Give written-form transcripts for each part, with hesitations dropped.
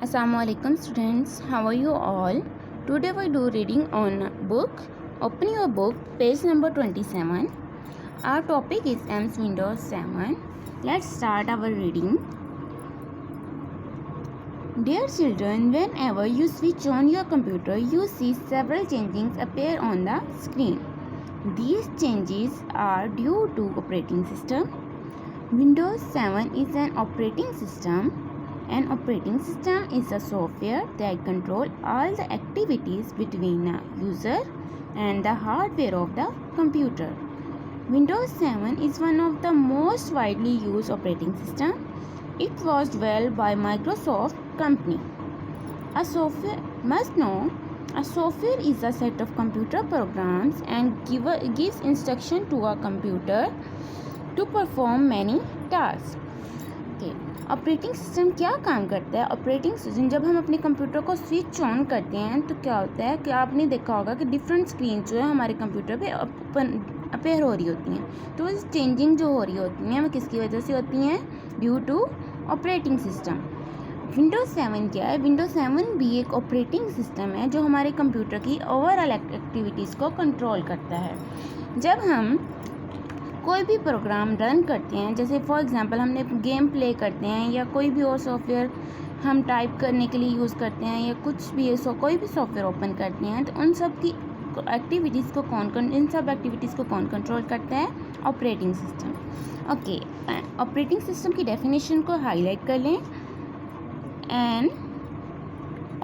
Assalamualaikum students, how are you all? Today we do reading on book. Open your book, page number 27. Our topic is MS Windows 7. Let's start our reading. Dear children, whenever you switch on your computer, you see several changes appear on the screen. These changes are due to operating system. Windows 7 is an operating system. An operating system is a software that controls all the activities between a user and the hardware of the computer. Windows 7 is one of the most widely used operating systems. It was developed by Microsoft company. A software is a set of computer programs and gives instruction to a computer to perform many tasks. Operating system क्या काम करता है? Operating system जब हम अपने computer को switch on करते हैं तो क्या होता है कि आपने देखा होगा कि डिफरेंट स्क्रीन जो है हमारे कंप्यूटर पे अपेयर हो रही होती हैं. तो इस चेंजिंग जो हो रही होती हैं वो किसकी वजह से होती हैं? Due to operating system. Windows 7 क्या है? विंडोज़ 7 भी एक ऑपरेटिंग सिस्टम है जो हमारे कंप्यूटर की ओवरऑल एक्टिविटीज़ को कंट्रोल करता है. जब हम कोई भी प्रोग्राम रन करते हैं, जैसे फॉर एग्जांपल हमने गेम प्ले करते हैं या कोई भी और सॉफ्टवेयर हम टाइप करने के लिए यूज़ करते हैं या कुछ भी कोई भी सॉफ्टवेयर ओपन करते हैं, तो उन सब की एक्टिविटीज़ को इन सब एक्टिविटीज़ को कौन कंट्रोल करता है? Operating system. Okay, operating system की डेफिनेशन को हाईलाइट कर लें. And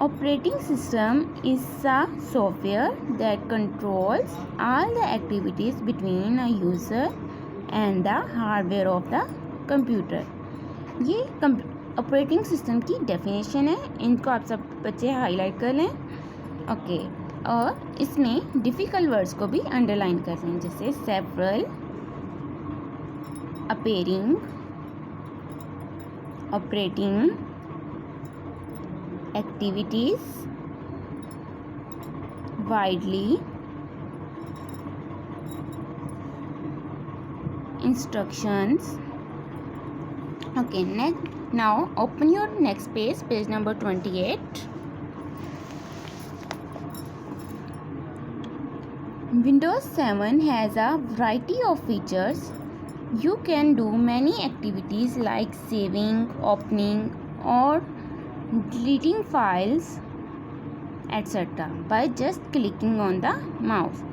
operating system is a software that controls all the activities between a user and the hardware of the computer. ये ऑपरेटिंग सिस्टम की डेफिनेशन है. इनको आप सब बच्चे हाईलाइट कर लें. ओके, और इसमें डिफ़िकल्ट वर्ड्स को भी अंडरलाइन कर लें, जैसे several, appearing, operating, activities, widely, instructions. Okay, now open your next page number 28. Windows 7 has a variety of features. You can do many activities like saving, opening, or deleting files etc. by just clicking on the mouse.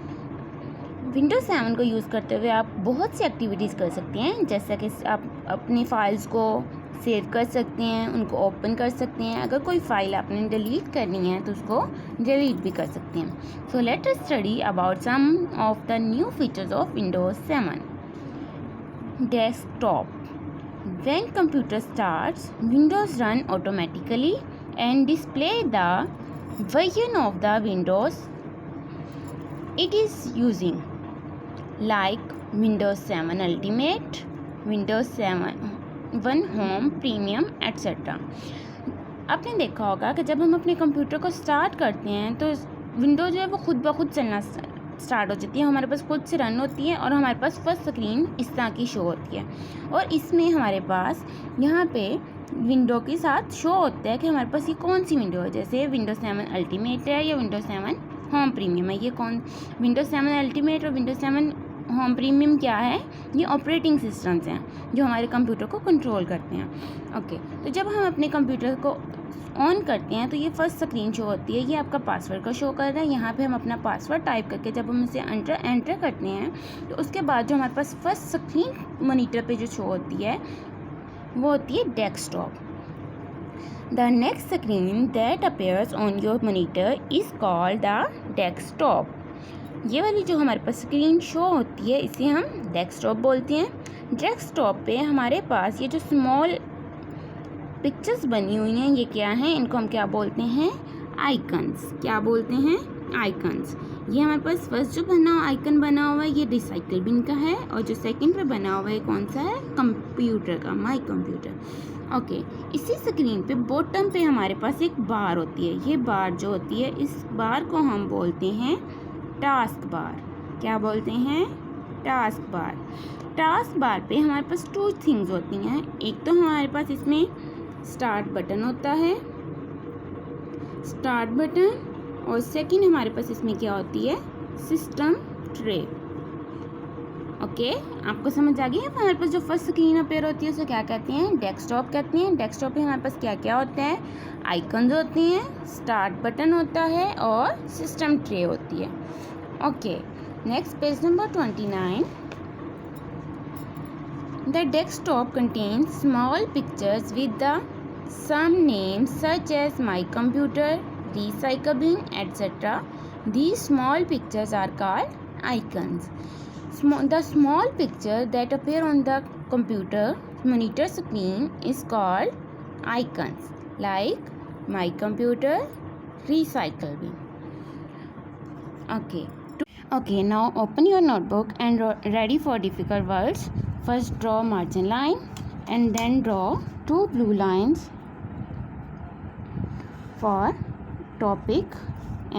Windows 7 को use करते हुए आप बहुत सी activities कर सकते हैं, जैसा कि आप अपनी फाइल्स को सेव कर सकते हैं, उनको ओपन कर सकते हैं. अगर कोई फाइल आपने डिलीट करनी है तो उसको डिलीट भी कर सकते हैं. So let us study about some of the new features of Windows 7. Desktop. When computer starts, Windows run automatically and display the version of the Windows it is using, like Windows 7 Ultimate, Windows 7 Home, Premium, etc. आपने देखा होगा कि जब हम अपने computer को start करते हैं तो विंडोज़ जो है वो खुद ब खुद चलना स्टार्ट हो जाती है, हमारे पास खुद से रन होती है और हमारे पास फर्स्ट स्क्रीन इस तरह की शो होती है. और इसमें हमारे पास यहाँ पे विंडो के साथ शो होता है कि हमारे पास ये कौन सी विंडो है. जैसे Windows 7 अल्टीमेट है या Windows 7 होम प्रीमियम है. ये Windows 7 अल्टीमेट और Windows 7 होम प्रीमियम क्या है? ये ऑपरेटिंग सिस्टम्स हैं जो हमारे कंप्यूटर को कंट्रोल करते हैं. ओके, तो जब हम अपने कंप्यूटर को ऑन करते हैं तो ये फर्स्ट स्क्रीन शो होती है. ये आपका पासवर्ड का शो कर रहा है. यहाँ पे हम अपना पासवर्ड टाइप करके जब हम इसे एंटर करते हैं तो उसके बाद जो हमारे पास फर्स्ट स्क्रीन मॉनिटर पे जो शो होती है वो होती है desktop. The next screen that appears on your monitor is called the desktop. ये वाली जो हमारे पास स्क्रीन शो होती है इसे हम डेस्कटॉप बोलते हैं. डेस्कटॉप पे हमारे पास ये जो स्मॉल पिक्चर्स बनी हुई हैं ये क्या हैं? इनको हम क्या बोलते हैं? आइकन्स. क्या बोलते हैं? आइकन्स. ये हमारे पास फर्स्ट जो आइकन बना हुआ है ये रिसाइकिल बिन का है और जो सेकंड पे बना हुआ है कौन सा है? कंप्यूटर का, माई कंप्यूटर. ओके, इसी स्क्रीन पे बॉटम पे हमारे पास एक बार होती है. ये बार जो होती है इस बार को हम बोलते हैं टास्क बार. क्या बोलते हैं? Task bar. टास्क बार पे हमारे पास टू थिंग्स होती हैं. एक तो हमारे पास इसमें स्टार्ट बटन होता है स्टार्ट बटन, और सेकंड हमारे पास इसमें क्या होती है, सिस्टम ट्रे। ओके, आपको समझ आ गई है। हमारे पास जो फर्स्ट स्क्रीन अपेयर होती है उसे क्या कहते हैं, डेस्कटॉप कहते हैं। डेस्कटॉप में हमारे पास क्या क्या होता है, आइकन्स होते हैं, स्टार्ट बटन होता है और सिस्टम ट्रे होती है। Okay, next page number 29। The desktop contains small pictures with the some names such as my computer, recycling, etc. These small pictures are called icons. The small picture that appear on the computer monitor screen is called icons, like my computer, recycling. Okay, now open your notebook and ready for difficult words. First draw margin line and then draw two blue lines for topic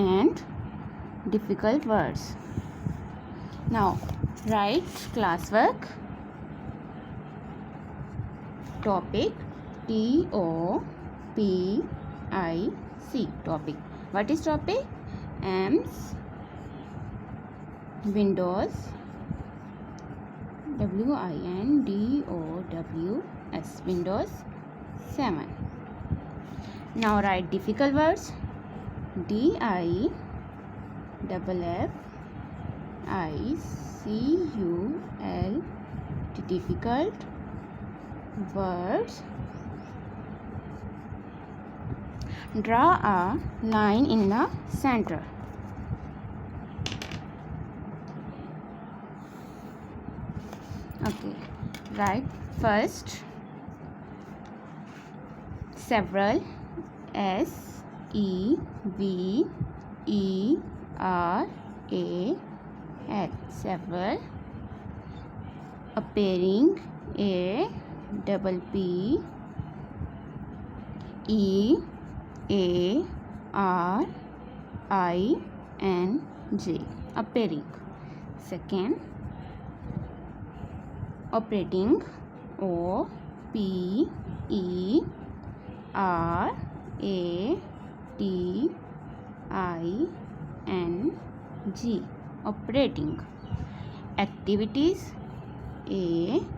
and difficult words. Now write classwork. Topic, T-O-P-I-C, topic. What is topic? AMS, Windows, WINDOWS, Windows 7. Now write difficult words. DIFFICULT, difficult words. Draw a line in the center. Okay, write first several, SEVERAL, several. Appearing, APPEARING, appearing. Second, operating, OPERATING, operating. Activities, ACTIVITIES,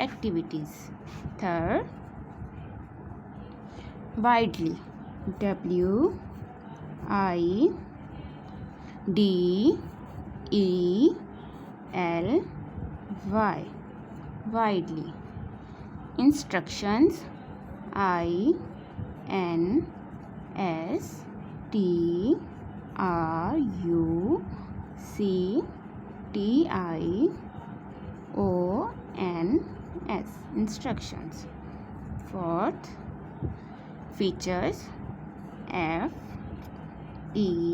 activities. Third, widely, WIDELY, widely. Instructions, INSTRUCTIONS, instructions. Fourth, features, FEATURES,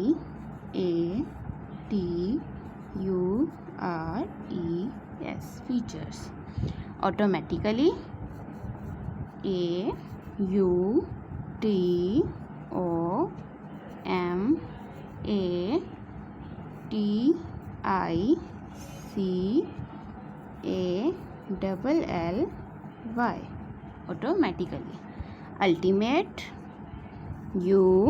features. Automatically, AUTOMATICally, automatically. Ultimate, ULTIMATE,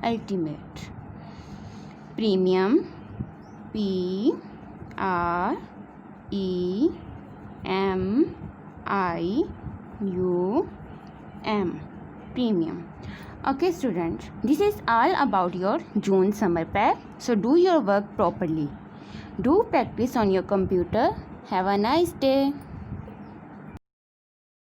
ultimate. Premium, PREMIUM, premium. Okay students, this is all about your June summer pack. So do your work properly. Do practice on your computer. Have a nice day.